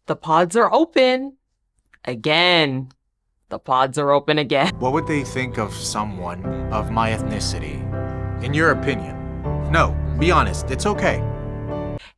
The pods are open. Again. The pods are open again. What would they think of someone of my ethnicity? In your opinion? No, be honest, it's okay.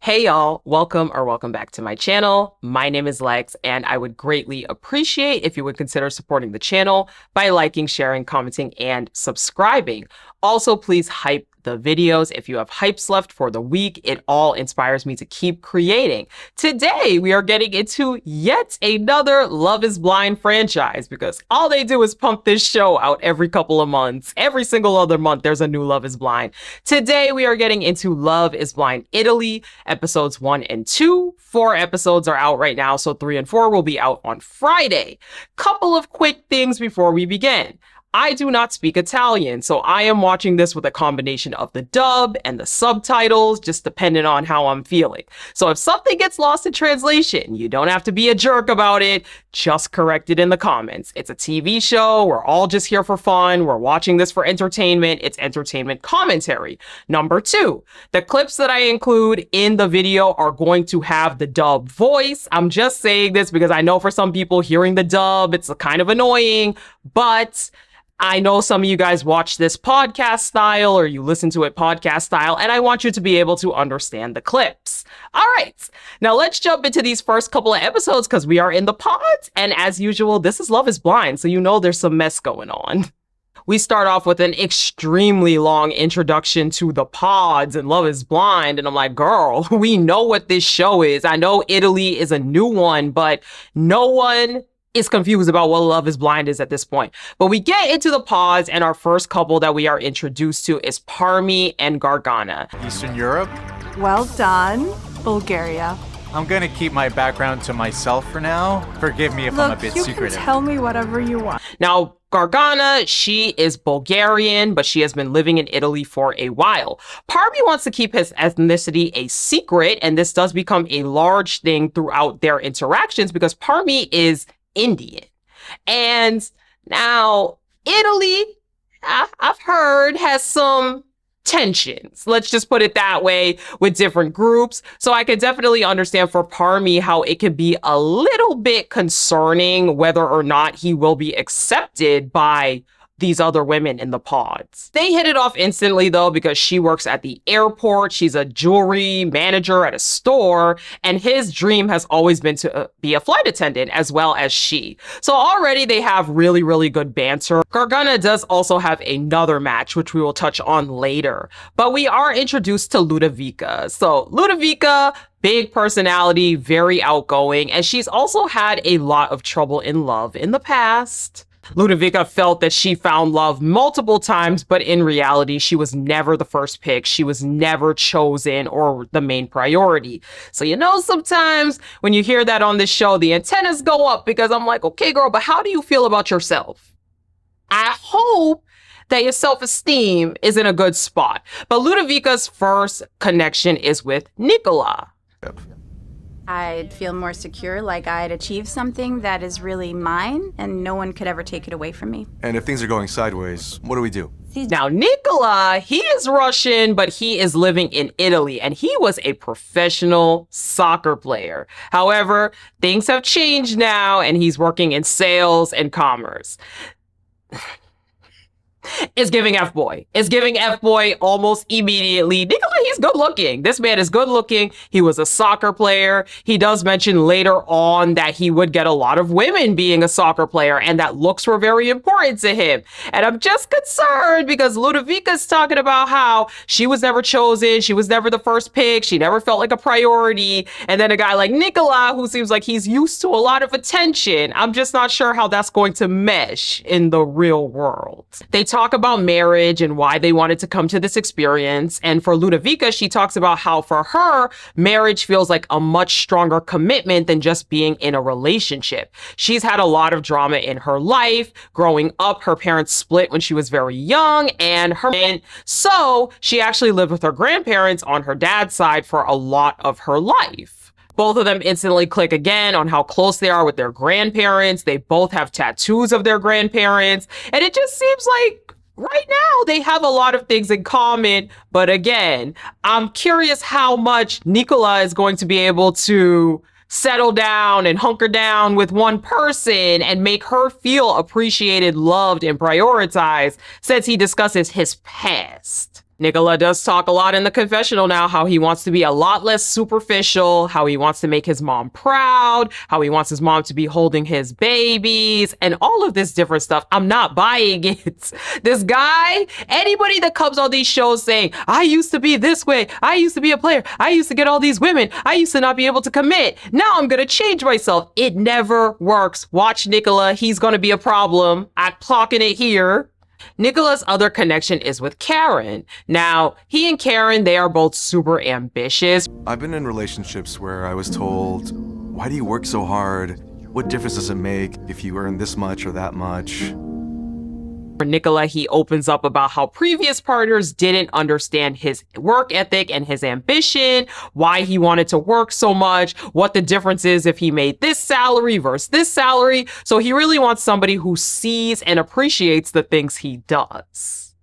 Hey y'all, welcome back to my channel. My name is Lex, and I would greatly appreciate if you would consider supporting the channel by liking, sharing, commenting, and subscribing. Also, please hype the videos. If you have hypes left for the week, it all inspires me to keep creating. Today, we are getting into yet another Love is Blind franchise because all they do is pump this show out every couple of months. Every single other month, there's a new Love is Blind. Today, we are getting into Love is Blind Italy, episodes 1 and 2. 4 episodes are out right now, so 3 and 4 will be out on Friday. Couple of quick things before we begin. I do not speak Italian, so I am watching this with a combination of the dub and the subtitles, just depending on how I'm feeling. So if something gets lost in translation, you don't have to be a jerk about it. Just correct it in the comments. It's a TV show. We're all just here for fun. We're watching this for entertainment. It's entertainment commentary. Number 2, the clips that I include in the video are going to have the dub voice. I'm just saying this because I know for some people hearing the dub, it's kind of annoying, but I know some of you guys watch this podcast style or you listen to it podcast style, and I want you to be able to understand the clips. All right, now let's jump into these first couple of episodes because we are in the pods. And as usual, this is Love is Blind, so you know there's some mess going on. We start off with an extremely long introduction to the pods and Love is Blind. And I'm like, girl, we know what this show is. I know Italy is a new one, but no one is confused about what Love is Blind is at this point. But we get into the pods, and our first couple that we are introduced to is Parmi and Gargana. Eastern Europe? Well done, Bulgaria. I'm gonna keep my background to myself for now. Forgive me if I'm a bit you secretive. can tell me whatever you want. Now, Gargana, she is Bulgarian, but she has been living in Italy for a while. Parmi wants to keep his ethnicity a secret, and this does become a large thing throughout their interactions because Parmi is Indian. And now Italy, I've heard, has some tensions. Let's just put it that way with different groups. So I can definitely understand for Parmi how it can be a little bit concerning whether or not he will be accepted by these other women in the pods. They hit it off instantly though because she works at the airport. She's a jewelry manager at a store, and his dream has always been to be a flight attendant as well as she. So already they have really, really good banter. Gargana does also have another match, which we will touch on later. But we are introduced to Ludovica. So Ludovica, big personality, very outgoing, and she's also had a lot of trouble in love in the past. Ludovica felt that she found love multiple times, but in reality, she was never the first pick. She was never chosen or the main priority. So, you know, sometimes when you hear that on this show, the antennas go up because I'm like, okay, girl, but how do you feel about yourself? I hope that your self-esteem is in a good spot. But Ludovica's first connection is with Nicola. I'd feel more secure, like I'd achieved something that is really mine and no one could ever take it away from me. And if things are going sideways, what do we do? Now, Nicola, he is Russian, but he is living in Italy, and he was a professional soccer player. However, things have changed now, and he's working in sales and commerce. It's giving F-boy. It's giving F-boy almost immediately. Nicola, he's good looking. This man is good looking. He was a soccer player. He does mention later on that he would get a lot of women being a soccer player and that looks were very important to him. And I'm just concerned because Ludovica's talking about how she was never chosen. She was never the first pick. She never felt like a priority. And then a guy like Nicola, who seems like he's used to a lot of attention. I'm just not sure how that's going to mesh in the real world. They talk about marriage and why they wanted to come to this experience. And for Ludovica, she talks about how for her, marriage feels like a much stronger commitment than just being in a relationship. She's had a lot of drama in her life. Growing up, her parents split when she was very young, and so she actually lived with her grandparents on her dad's side for a lot of her life. Both of them instantly click again on how close they are with their grandparents. They both have tattoos of their grandparents. And it just seems like right now they have a lot of things in common. But again, I'm curious how much Nicola is going to be able to settle down and hunker down with one person and make her feel appreciated, loved, and prioritized since he discusses his past. Nicola does talk a lot in the confessional now, how he wants to be a lot less superficial, how he wants to make his mom proud, how he wants his mom to be holding his babies, and all of this different stuff. I'm not buying it. This guy, anybody that comes on these shows saying, I used to be this way, I used to be a player, I used to get all these women, I used to not be able to commit, now I'm gonna change myself. It never works. Watch Nicola, he's gonna be a problem. I'm clocking it here. Nicola's other connection is with Karen. Now, he and Karen, they are both super ambitious. I've been in relationships where I was told, why do you work so hard? What difference does it make if you earn this much or that much? For Nicola, he opens up about how previous partners didn't understand his work ethic and his ambition, why he wanted to work so much, what the difference is if he made this salary versus this salary. So he really wants somebody who sees and appreciates the things he does.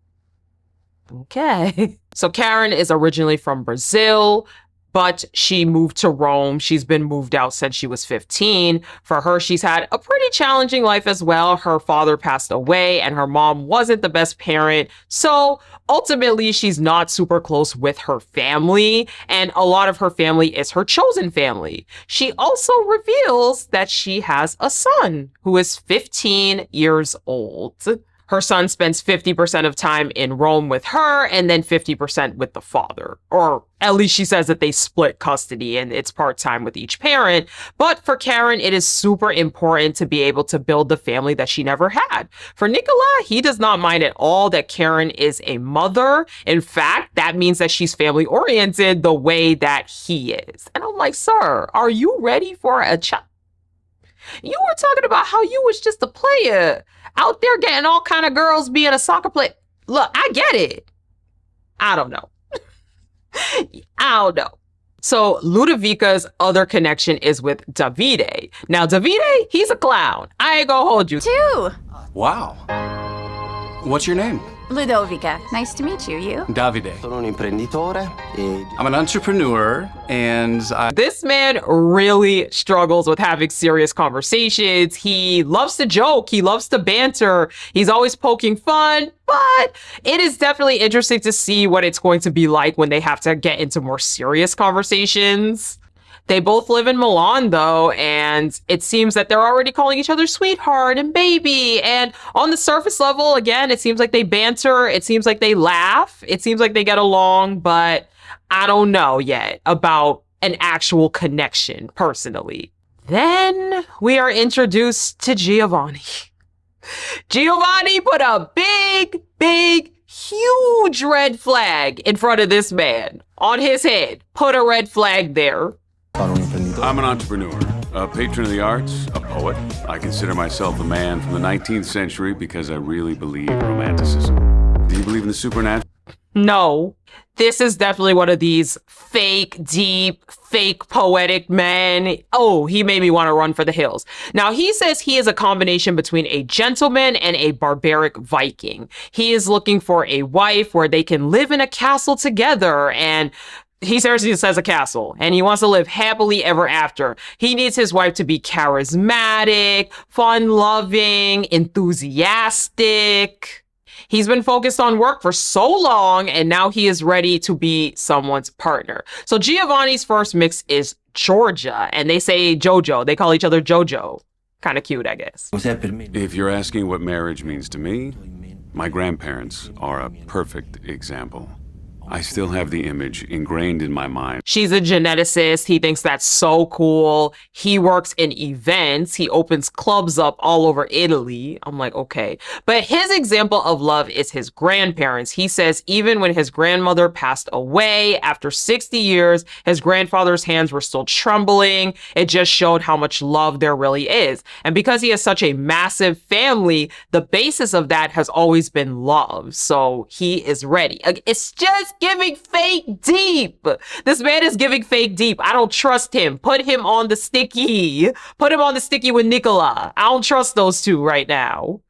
Okay. So Karen is originally from Brazil, but she moved to Rome. She's been moved out since she was 15. For her, she's had a pretty challenging life as well. Her father passed away and her mom wasn't the best parent. So ultimately, she's not super close with her family. And a lot of her family is her chosen family. She also reveals that she has a son who is 15 years old. Her son spends 50% of time in Rome with her and then 50% with the father. Or at least she says that they split custody and it's part-time with each parent. But for Karen, it is super important to be able to build the family that she never had. For Nicola, he does not mind at all that Karen is a mother. In fact, that means that she's family-oriented the way that he is. And I'm like, sir, are you ready for a child? You were talking about how you was just a player out there getting all kind of girls being a soccer player. Look, I get it. I don't know. I don't know. So Ludovica's other connection is with Davide. Now, Davide, he's a clown. I ain't gonna hold you. Two. Wow. What's your name? Ludovica. Nice to meet you. You? Davide. Sono un imprenditore e... I'm an entrepreneur, and This man really struggles with having serious conversations. He loves to joke. He loves to banter. He's always poking fun, but it is definitely interesting to see what it's going to be like when they have to get into more serious conversations. They both live in Milan, though, and it seems that they're already calling each other sweetheart and baby. And on the surface level, again, it seems like they banter. It seems like they laugh. It seems like they get along, but I don't know yet about an actual connection, personally. Then we are introduced to Giovani. Giovani put a big, huge red flag in front of this man on his head. Put a red flag there. I'm an entrepreneur, a patron of the arts, a poet. I consider myself a man from the 19th century because I really believe in romanticism. Do you believe in the supernatural? No, this is definitely one of these fake, deep, fake poetic men. Oh, he made me want to run for the hills. Now, he says he is a combination between a gentleman and a barbaric Viking. He is looking for a wife where they can live in a castle together, and he seriously says a castle, and he wants to live happily ever after. He needs his wife to be charismatic, fun-loving, enthusiastic. He's been focused on work for so long, and now he is ready to be someone's partner. So Giovanni's first mix is Georgia, and they say Jojo. They call each other Jojo. Kind of cute, I guess. If you're asking what marriage means to me, my grandparents are a perfect example. I still have the image ingrained in my mind. She's a geneticist. He thinks that's so cool. He works in events. He opens clubs up all over Italy. I'm like, okay. But his example of love is his grandparents. He says even when his grandmother passed away after 60 years, his grandfather's hands were still trembling. It just showed how much love there really is. And because he has such a massive family, the basis of that has always been love. So he is ready. It's just giving fake deep. This man is giving fake deep. I don't trust him. Put him on the sticky. Put him on the sticky with Nicola. I don't trust those two right now.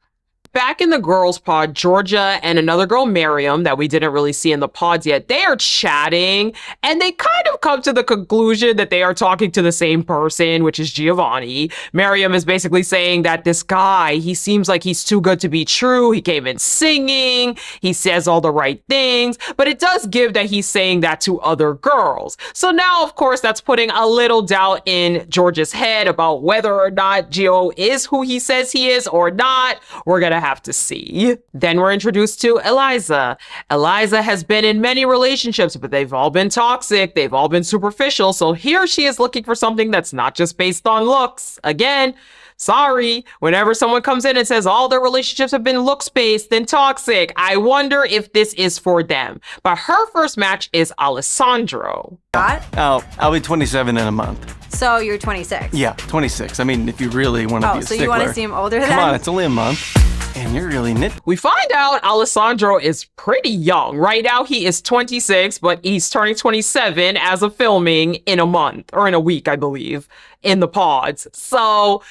back in the girls' pod, Georgia and another girl, Miriam, that we didn't really see in the pods yet, they are chatting and they kind of come to the conclusion that they are talking to the same person, which is Giovani. Miriam is basically saying that this guy, he seems like he's too good to be true. He came in singing, he says all the right things, but it does give that he's saying that to other girls. So now, of course, that's putting a little doubt in Georgia's head about whether or not Gio is who he says he is or not. We're gonna have to see. Then we're introduced to Eliza. Eliza has been in many relationships, but they've all been toxic. They've all been superficial. So here she is looking for something that's not just based on looks. Again, sorry, whenever someone comes in and says all their relationships have been looks-based and toxic, I wonder if this is for them. But her first match is Alessandro. I'll be 27 in a month. So you're 26? Yeah, 26. I mean, if you really want to be a stickler. So you want to seem older than? Come on, it's only a month. And you're really nit. We find out Alessandro is pretty young. Right now, he is 26, but he's turning 27 as of filming in a month, or in a week, I believe, in the pods. So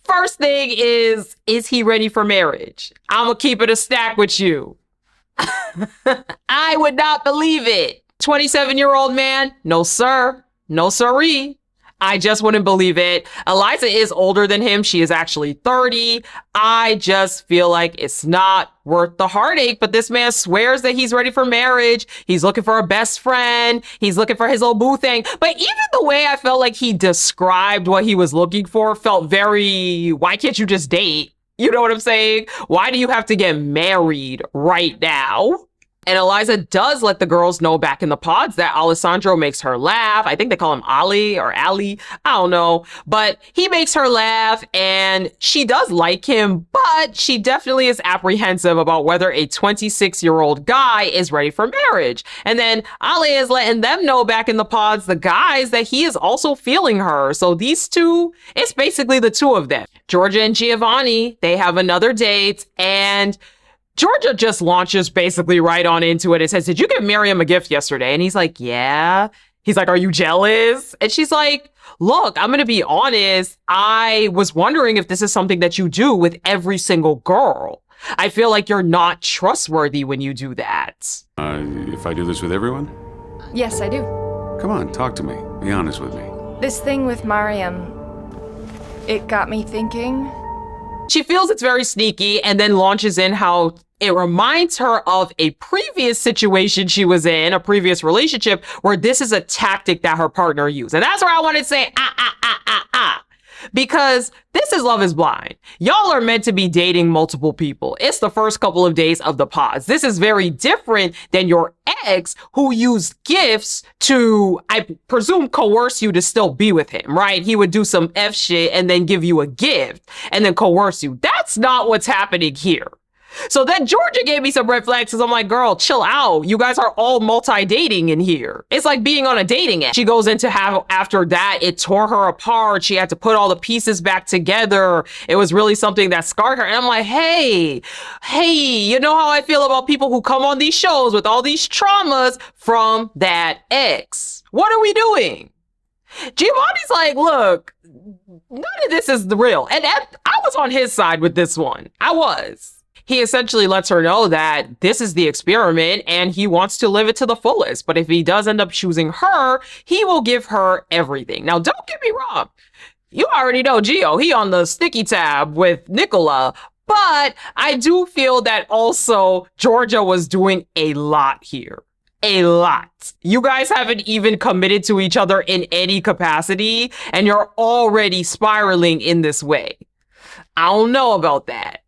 first thing is he ready for marriage? I'm gonna keep it a stack with you. I would not believe it. 27-year-old man? No, sir. No, sirree. I just wouldn't believe it. Eliza is older than him. She is actually 30. I just feel like it's not worth the heartache, but this man swears that he's ready for marriage. He's looking for a best friend. He's looking for his little boo thing. But even the way I felt like he described what he was looking for felt very, why can't you just date? You know what I'm saying? Why do you have to get married right now? And Eliza does let the girls know back in the pods that Alessandro makes her laugh. I think they call him Ali or Ali. I don't know. But he makes her laugh and she does like him, but she definitely is apprehensive about whether a 26-year-old guy is ready for marriage. And then Ali is letting them know back in the pods, the guys, that he is also feeling her. So these two, it's basically the two of them. Georgia and Giovani, they have another date and Georgia just launches basically right on into it and says, did you give Miriam a gift yesterday? And he's like, yeah. He's like, are you jealous? And she's like, look, I'm going to be honest. I was wondering if this is something that you do with every single girl. I feel like you're not trustworthy when you do that. If I do this with everyone? Yes, I do. Come on, talk to me. Be honest with me. This thing with Mariam, it got me thinking. She feels it's very sneaky and then launches in how it reminds her of a previous situation she was in, a previous relationship, where this is a tactic that her partner used. And that's where I want to say, because this is Love is Blind. Y'all are meant to be dating multiple people. It's the first couple of days of the pods. This is very different than your ex who used gifts to, I presume, coerce you to still be with him, right? He would do some F shit and then give you a gift and then coerce you. That's not what's happening here. So then Georgia gave me some red flags because I'm like, girl, chill out. You guys are all multi-dating in here. It's like being on a dating app. She goes into how after that, it tore her apart. She had to put all the pieces back together. It was really something that scarred her. And I'm like, hey, you know how I feel about people who come on these shows with all these traumas from that ex. What are we doing? Giovanni's like, look, none of this is the real. And I was on his side with this one. I was. He essentially lets her know that this is the experiment and he wants to live it to the fullest. But if he does end up choosing her, he will give her everything. Now, don't get me wrong. You already know Gio. He on the sticky tab with Nicola. But I do feel that also Georgia was doing a lot here. A lot. You guys haven't even committed to each other in any capacity, and you're already spiraling in this way. I don't know about that.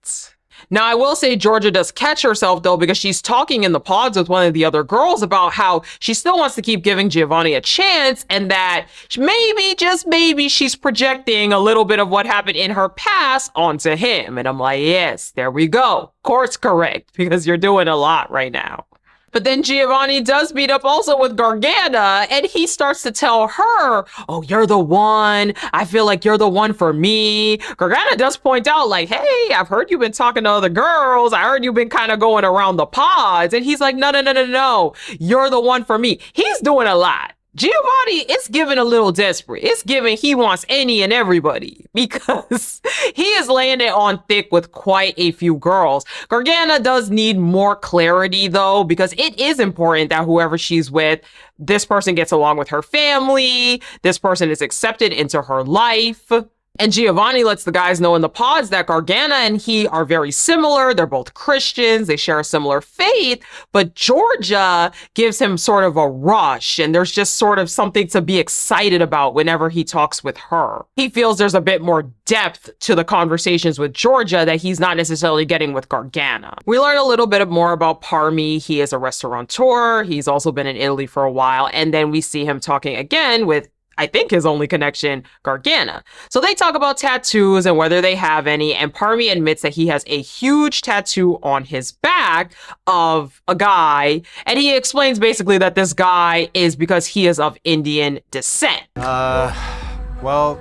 Now, I will say Georgia does catch herself, though, because she's talking in the pods with one of the other girls about how she still wants to keep giving Giovani a chance and that maybe, just maybe, she's projecting a little bit of what happened in her past onto him. And I'm like, yes, there we go. Course correct, because you're doing a lot right now. But then Giovani does meet up also with Garganta, and he starts to tell her, oh, you're the one. I feel like you're the one for me. Garganta does point out, like, hey, I've heard you've been talking to other girls. I heard you've been kind of going around the pods. And he's like, no. You're the one for me. He's doing a lot. Giovanni, it's giving a little desperate. It's giving he wants any and everybody because he is laying it on thick with quite a few girls. Gargana does need more clarity though, because it is important that whoever she's with, this person gets along with her family, this person is accepted into her life. And Giovanni lets the guys know in the pods that Gargana and he are very similar. They're both Christians. They share a similar faith. But Georgia gives him sort of a rush. And there's just sort of something to be excited about whenever he talks with her. He feels there's a bit more depth to the conversations with Georgia that he's not necessarily getting with Gargana. We learn a little bit more about Parmi. He is a restaurateur. He's also been in Italy for a while. And then we see him talking again with, I think, his only connection, Gargana. So they talk about tattoos and whether they have any, and Parmi admits that he has a huge tattoo on his back of a guy, and he explains basically that this guy is because he is of Indian descent. Well,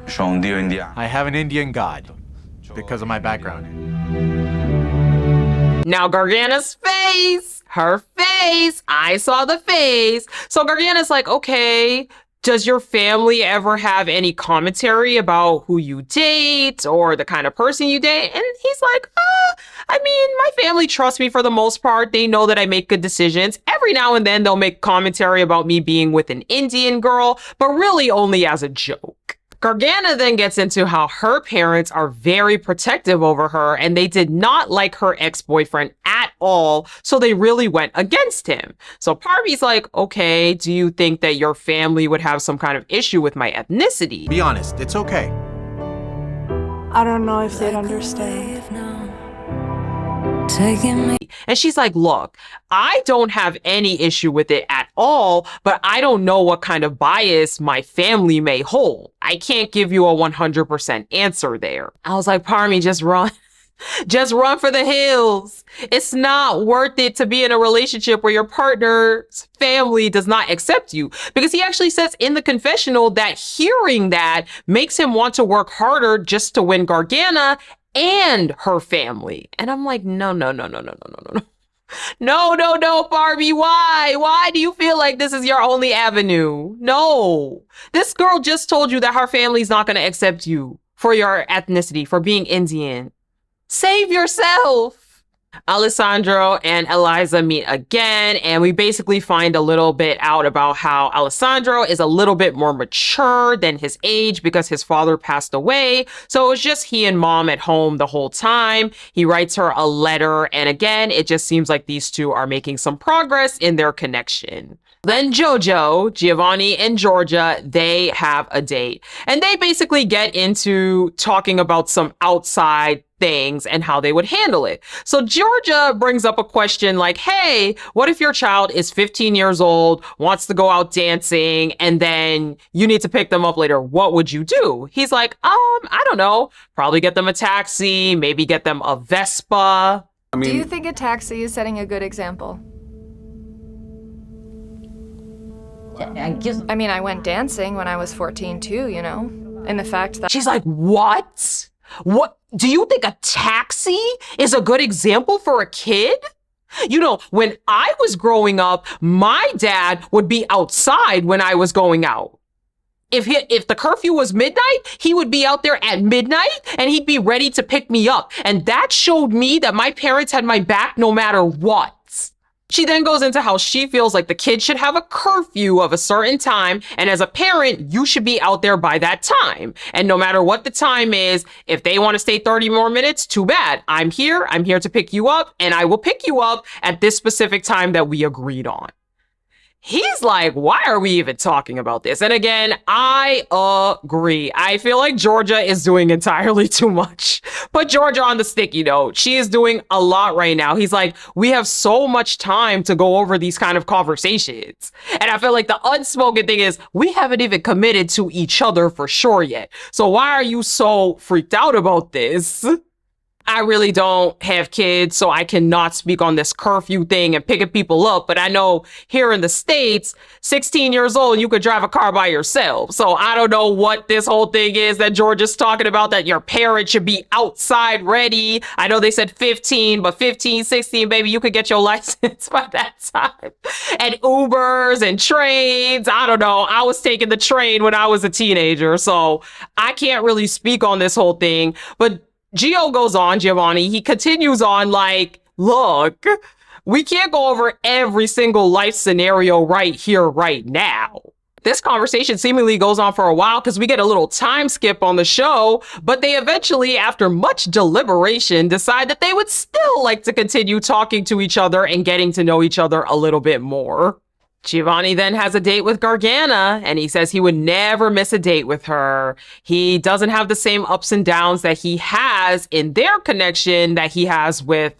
I have an Indian god because of my background. Now Gargana's face, her face, I saw the face. So Gargana's like, okay, does your family ever have any commentary about who you date or the kind of person you date? And he's like, I mean, my family trusts me for the most part. They know that I make good decisions. Every now and then they'll make commentary about me being with an Indian girl, but really only as a joke. Gargana then gets into how her parents are very protective over her and they did not like her ex-boyfriend at all, so they really went against him. So Parmi's like, okay, do you think that your family would have some kind of issue with my ethnicity? Be honest, it's okay. I don't know if they'd understand. And she's like, look, I don't have any issue with it at all, but I don't know what kind of bias my family may hold. I can't give you a 100% answer there. I was like, Parmi, just run. Just run for the hills. It's not worth it to be in a relationship where your partner's family does not accept you. Because he actually says in the confessional that hearing that makes him want to work harder just to win Gargana and her family. And I'm like, no. No, Barbie, why? Why do you feel like this is your only avenue? No. This girl just told you that her family's not going to accept you for your ethnicity, for being Indian. Save yourself. Alessandro and Eliza meet again, and we basically find a little bit out about how Alessandro is a little bit more mature than his age because his father passed away. So it was just he and mom at home the whole time. He writes her a letter, and again, it just seems like these two are making some progress in their connection. Then Jojo, Giovanni, and Georgia, they have a date. And they basically get into talking about some outside things and how they would handle it. So Georgia brings up a question like, hey, what if your child is 15 years old, wants to go out dancing, and then you need to pick them up later? What would you do? He's like, I don't know. Probably get them a taxi, maybe get them a Vespa. Do you think a taxi is setting a good example? I mean, I went dancing when I was 14 too, you know? And the fact that— She's like, what? What? Do you think a taxi is a good example for a kid? You know, when I was growing up, my dad would be outside when I was going out. If the curfew was midnight, he would be out there at midnight and he'd be ready to pick me up. And that showed me that my parents had my back no matter what. She then goes into how she feels like the kid should have a curfew of a certain time, and as a parent, you should be out there by that time. And no matter what the time is, if they want to stay 30 more minutes, too bad. I'm here to pick you up, and I will pick you up at this specific time that we agreed on. He's like, why are we even talking about this? And again, I agree. I feel like Georgia is doing entirely too much. Put Georgia on the sticky note. She is doing a lot right now. He's like, we have so much time to go over these kind of conversations. And I feel like the unspoken thing is we haven't even committed to each other for sure yet. So why are you so freaked out about this? I really don't have kids, so I cannot speak on this curfew thing and picking people up. But I know here in the States, 16 years old, you could drive a car by yourself. So I don't know what this whole thing is that George is talking about, that your parents should be outside ready. I know they said 15, but 15, 16, baby, you could get your license by that time. And Ubers and trains. I don't know. I was taking the train when I was a teenager, so I can't really speak on this whole thing. But Gio goes on, Giovani, he continues on like, look, we can't go over every single life scenario right here, right now. This conversation seemingly goes on for a while because we get a little time skip on the show, but they eventually, after much deliberation, decide that they would still like to continue talking to each other and getting to know each other a little bit more. Giovanni then has a date with Gargana, and he says he would never miss a date with her. He doesn't have the same ups and downs that he has in their connection that he has with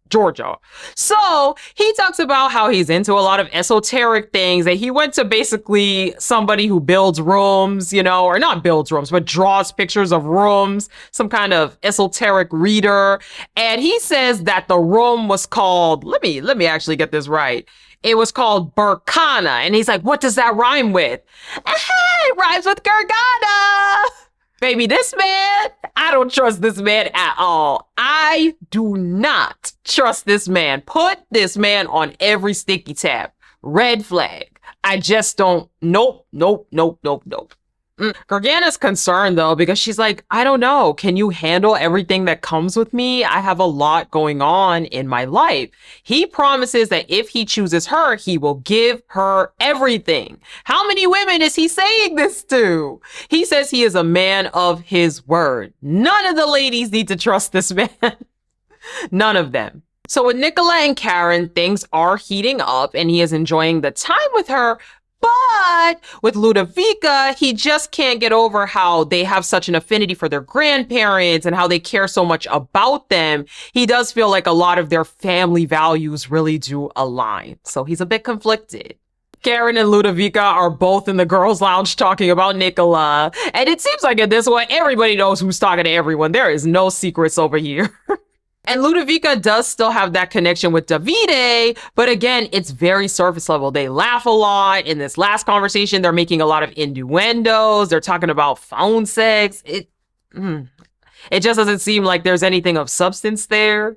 Georgia. So he talks about how he's into a lot of esoteric things, that he went to basically somebody who builds rooms, you know, or not builds rooms, but draws pictures of rooms, some kind of esoteric reader. And he says that the room was called, let me actually get this right. It was called Burkana. And he's like, what does that rhyme with? It rhymes with Gargana. Baby, this man, I don't trust this man at all. I do not trust this man. Put this man on every sticky tab. Red flag. I just don't. Nope. Gargana's concerned though, because she's like, I don't know. Can you handle everything that comes with me? I have a lot going on in my life. He promises that if he chooses her, he will give her everything. How many women is he saying this to? He says he is a man of his word. None of the ladies need to trust this man. None of them. So with Nicola and Karen, things are heating up and he is enjoying the time with her. But with Ludovica, he just can't get over how they have such an affinity for their grandparents and how they care so much about them. He does feel like a lot of their family values really do align. So he's a bit conflicted. Karen and Ludovica are both in the girls' lounge talking about Nicola. And it seems like at this one, everybody knows who's talking to everyone. There is no secrets over here. And Ludovica does still have that connection with Davide, but again, it's very surface level. They laugh a lot. In this last conversation, they're making a lot of innuendos. They're talking about phone sex. It just doesn't seem like there's anything of substance there.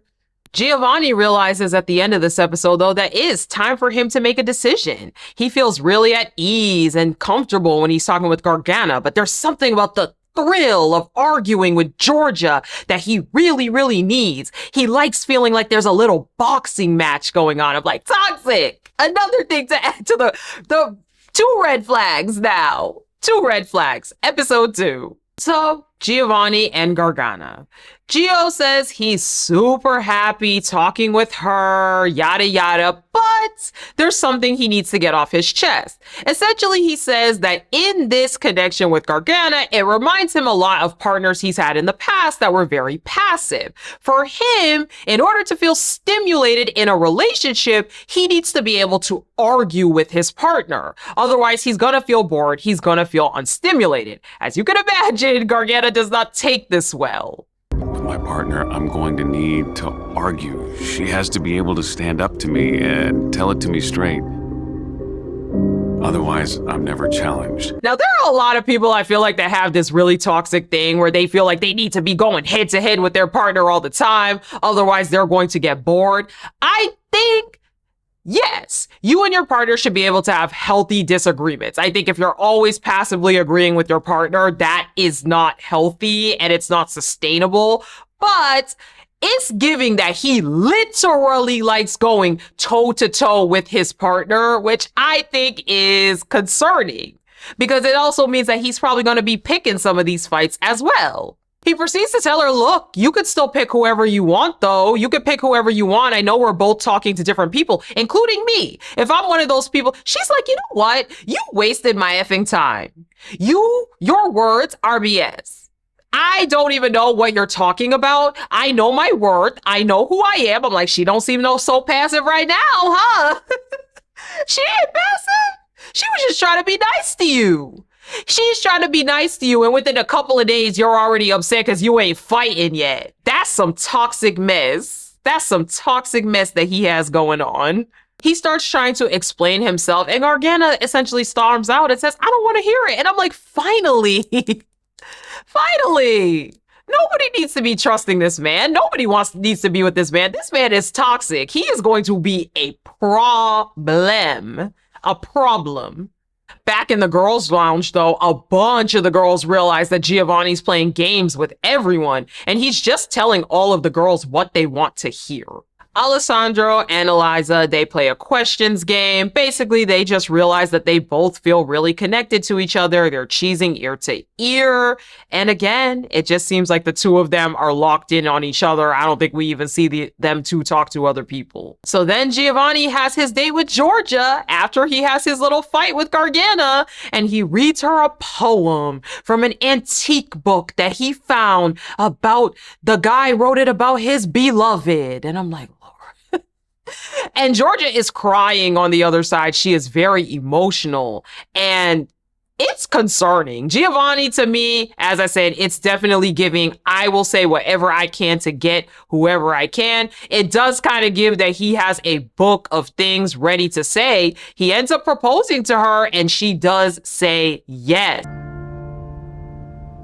Giovanni realizes at the end of this episode, though, that it's time for him to make a decision. He feels really at ease and comfortable when he's talking with Gargana, but there's something about the thrill of arguing with Georgia that he really, really needs. He likes feeling like there's a little boxing match going on. I'm like, toxic. Another thing to add to the 2 red flags now. 2 red flags. Episode 2. So, Giovanni and Gargana. Gio says he's super happy talking with her, yada yada, but there's something he needs to get off his chest. Essentially, he says that in this connection with Gargana, it reminds him a lot of partners he's had in the past that were very passive. For him, in order to feel stimulated in a relationship, he needs to be able to argue with his partner. Otherwise, he's gonna feel bored, he's gonna feel unstimulated. As you can imagine, Gargana does not take this well. With my partner, I'm going to need to argue. She has to be able to stand up to me and tell it to me straight. Otherwise, I'm never challenged. Now, there are a lot of people I feel like that have this really toxic thing where they feel like they need to be going head to head with their partner all the time. Otherwise, they're going to get bored. I think yes, you and your partner should be able to have healthy disagreements. I think if you're always passively agreeing with your partner, that is not healthy and it's not sustainable. But it's giving that he literally likes going toe to toe with his partner, which I think is concerning because it also means that he's probably going to be picking some of these fights as well. He proceeds to tell her, look, you could still pick whoever you want, though. You could pick whoever you want. I know we're both talking to different people, including me. If I'm one of those people, she's like, you know what? You wasted my effing time. Your words are BS. I don't even know what you're talking about. I know my worth. I know who I am. I'm like, she don't seem so passive right now, huh? She ain't passive. She was just trying to be nice to you. She's trying to be nice to you, and within a couple of days, you're already upset because you ain't fighting yet. That's some toxic mess. That's some toxic mess that he has going on. He starts trying to explain himself, and Gargana essentially storms out and says, I don't want to hear it. And I'm like, finally, finally. Nobody needs to be trusting this man. Nobody needs to be with this man. This man is toxic. He is going to be a problem. A problem. Back in the girls' lounge, though, a bunch of the girls realize that Giovanni's playing games with everyone, and he's just telling all of the girls what they want to hear. Alessandro and Eliza, they play a questions game. Basically, they just realize that they both feel really connected to each other. They're cheesing ear to ear. And again, it just seems like the two of them are locked in on each other. I don't think we even see them two talk to other people. So then Giovanni has his date with Georgia after he has his little fight with Gargana, and he reads her a poem from an antique book that he found about the guy wrote it about his beloved. And I'm like, and Georgia is crying on the other side. She is very emotional, and it's concerning. Giovanni, to me, as I said, it's definitely giving, I will say whatever I can to get whoever I can. It does kind of give that he has a book of things ready to say. He ends up proposing to her, and she does say yes.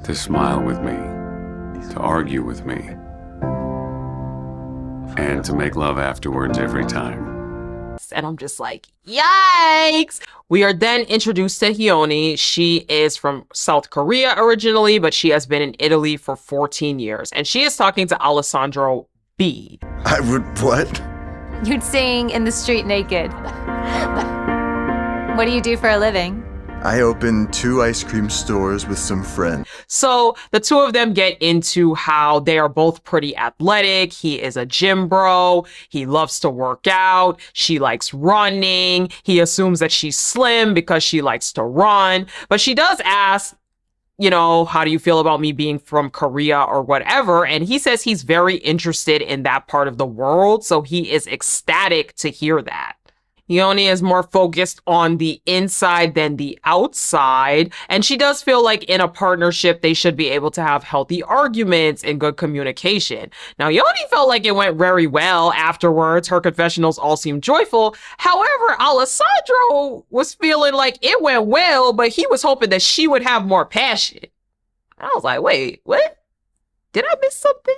To smile with me, to argue with me, and to make love afterwards every time. And I'm just like, yikes! We are then introduced to Hyoni. She is from South Korea originally, but she has been in Italy for 14 years. And she is talking to Alessandro B. I would what? You'd sing in the street naked. What do you do for a living? I opened 2 ice cream stores with some friends. So the two of them get into how they are both pretty athletic. He is a gym bro. He loves to work out. She likes running. He assumes that she's slim because she likes to run. But she does ask, you know, how do you feel about me being from Korea or whatever? And he says he's very interested in that part of the world. So he is ecstatic to hear that. Hyoni is more focused on the inside than the outside, and she does feel like in a partnership, they should be able to have healthy arguments and good communication. Now, Hyoni felt like it went very well afterwards. Her confessionals all seemed joyful. However, Alessandro was feeling like it went well, but he was hoping that she would have more passion. I was like, wait, what? Did I miss something?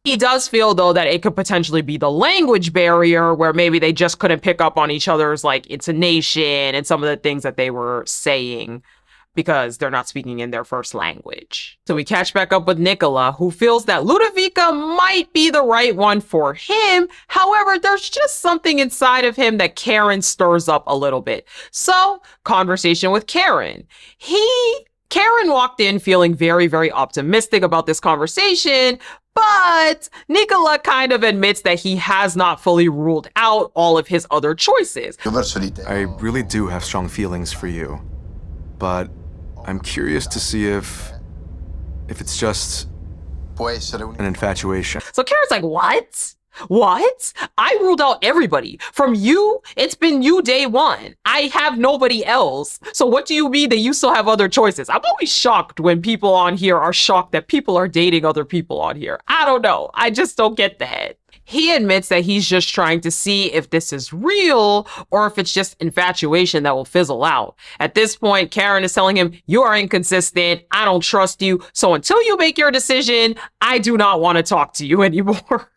He does feel, though, that it could potentially be the language barrier where maybe they just couldn't pick up on each other's like intonation and some of the things that they were saying because they're not speaking in their first language. So we catch back up with Nicola, who feels that Ludovica might be the right one for him. However, there's just something inside of him that Karen stirs up a little bit. So conversation with Karen. Karen walked in feeling very, very optimistic about this conversation, but Nicola kind of admits that he has not fully ruled out all of his other choices. I really do have strong feelings for you, but I'm curious to see if it's just an infatuation. So Karen's like, what? What? I ruled out everybody. From you, it's been you day one. I have nobody else. So what do you mean that you still have other choices? I'm always shocked when people on here are shocked that people are dating other people on here. I don't know. I just don't get that. He admits that he's just trying to see if this is real or if it's just infatuation that will fizzle out. At this point, Karen is telling him, you are inconsistent. I don't trust you. So until you make your decision, I do not want to talk to you anymore.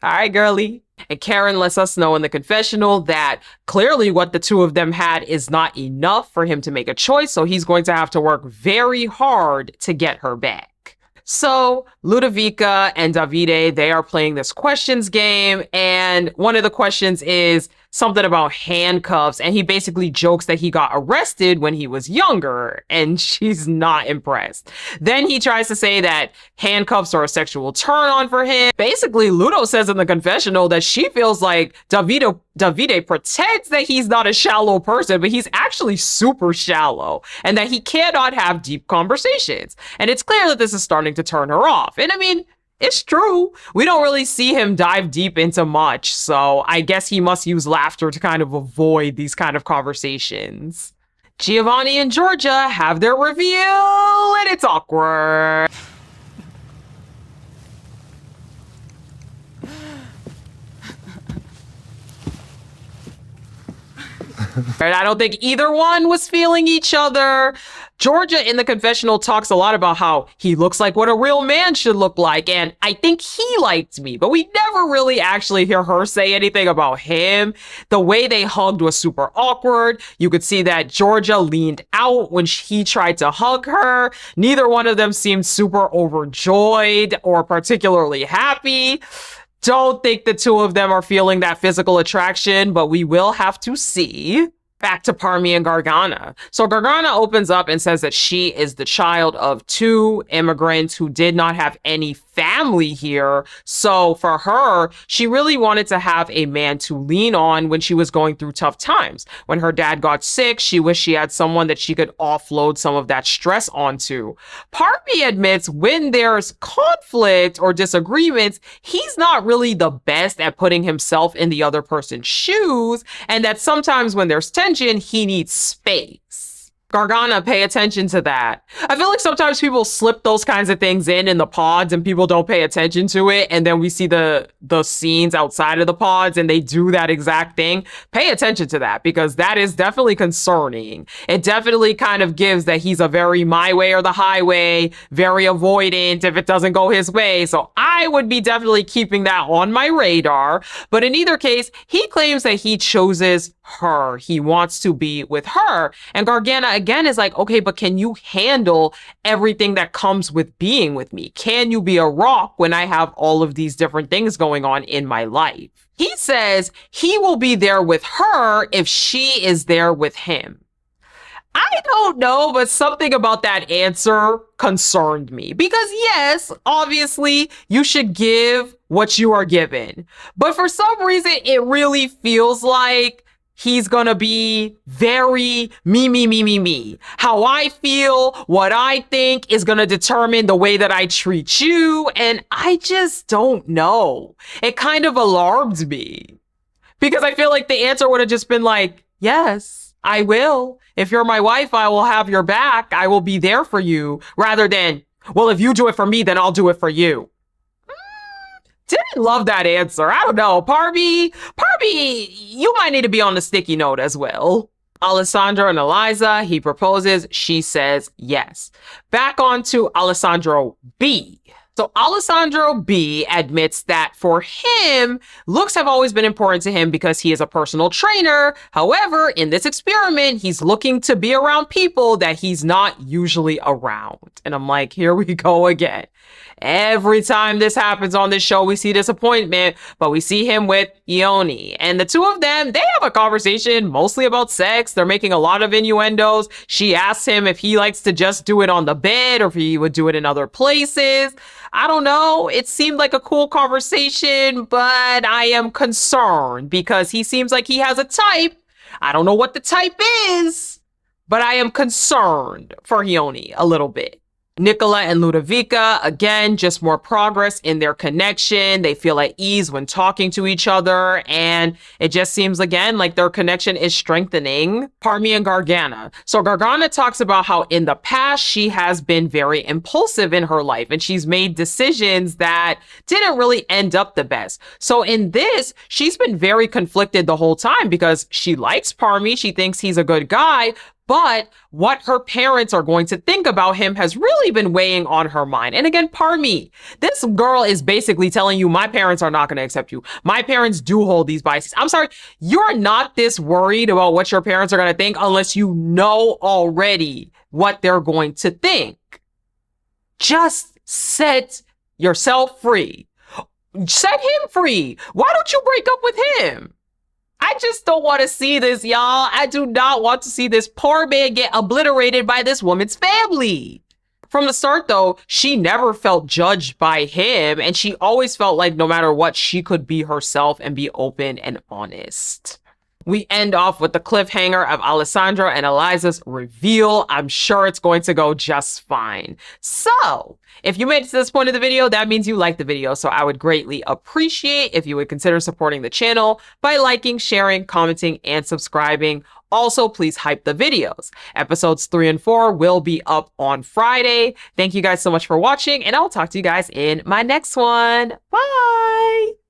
All right, girly. And Karen lets us know in the confessional that clearly what the two of them had is not enough for him to make a choice. So he's going to have to work very hard to get her back. So Ludovica and Davide, they are playing this questions game. And one of the questions is something about handcuffs. And he basically jokes that he got arrested when he was younger. And she's not impressed. Then he tries to say that handcuffs are a sexual turn on for him. Basically, Ludo says in the confessional that she feels like Davide pretends that he's not a shallow person, but he's actually super shallow and that he cannot have deep conversations. And it's clear that this is starting to turn her off. And I mean, it's true. We don't really see him dive deep into much. So I guess he must use laughter to kind of avoid these kind of conversations. Giovanni and Georgia have their reveal, and it's awkward. I don't think either one was feeling each other. Georgia in the confessional talks a lot about how he looks like what a real man should look like, and I think he liked me, but we never really actually hear her say anything about him. The way they hugged was super awkward. You could see that Georgia leaned out when he tried to hug her. Neither one of them seemed super overjoyed or particularly happy. Don't think the two of them are feeling that physical attraction, but we will have to see. Back to Parmi and Gargana. So Gargana opens up and says that she is the child of two immigrants who did not have any family here. So for her, she really wanted to have a man to lean on when she was going through tough times. When her dad got sick, she wished she had someone that she could offload some of that stress onto. Parmi admits when there's conflict or disagreements, he's not really the best at putting himself in the other person's shoes, and that sometimes when there's tension, he needs space. Gargana, pay attention to that. I feel like sometimes people slip those kinds of things in the pods and people don't pay attention to it, and then we see the scenes outside of the pods and they do that exact thing. Pay attention to that, because that is definitely concerning. It definitely kind of gives that he's a very my way or the highway, very avoidant if it doesn't go his way. So I would be definitely keeping that on my radar. But in either case, he claims that he chooses her. He wants to be with her. And Gargana again is like, okay, but can you handle everything that comes with being with me? Can you be a rock when I have all of these different things going on in my life? He says he will be there with her if she is there with him. I don't know, but something about that answer concerned me, because yes, obviously you should give what you are given, but for some reason it really feels like he's gonna be very me. How I feel, what I think is gonna determine the way that I treat you, and I just don't know. It kind of alarmed me, because I feel like the answer would have just been like, yes, I will. If you're my wife, I will have your back. I will be there for you, rather than, well, if you do it for me, then I'll do it for you. Didn't love that answer. I don't know. Parmi, you might need to be on the sticky note as well. Alessandro and Eliza, he proposes. She says yes. Back on to Alessandro B. So Alessandro B admits that for him, looks have always been important to him because he is a personal trainer. However, in this experiment, he's looking to be around people that he's not usually around. And I'm like, here we go again. Every time this happens on this show, we see disappointment, but we see him with Ione. And the two of them, they have a conversation mostly about sex. They're making a lot of innuendos. She asks him if he likes to just do it on the bed or if he would do it in other places. I don't know. It seemed like a cool conversation, but I am concerned because he seems like he has a type. I don't know what the type is, but I am concerned for Ione a little bit. Nicola and Ludovica, again, just more progress in their connection. They feel at ease when talking to each other, and it just seems, again, like their connection is strengthening. Parmi and Gargana. So Gargana talks about how in the past she has been very impulsive in her life, and she's made decisions that didn't really end up the best. So in this, she's been very conflicted the whole time because she likes Parmi. She thinks he's a good guy, but what her parents are going to think about him has really been weighing on her mind. And again, Parmi, this girl is basically telling you, my parents are not going to accept you. My parents do hold these biases. I'm sorry, you're not this worried about what your parents are going to think unless you know already what they're going to think. Just set yourself free. Set him free. Why don't you break up with him? I just don't want to see this, y'all. I do not want to see this poor man get obliterated by this woman's family. From the start, though, she never felt judged by him, and she always felt like no matter what, she could be herself and be open and honest. We end off with the cliffhanger of Alessandro and Eliza's reveal. I'm sure it's going to go just fine. So, if you made it to this point of the video, that means you liked the video. So I would greatly appreciate if you would consider supporting the channel by liking, sharing, commenting, and subscribing. Also, please hype the videos. Episodes 3 and 4 will be up on Friday. Thank you guys so much for watching, and I'll talk to you guys in my next one. Bye!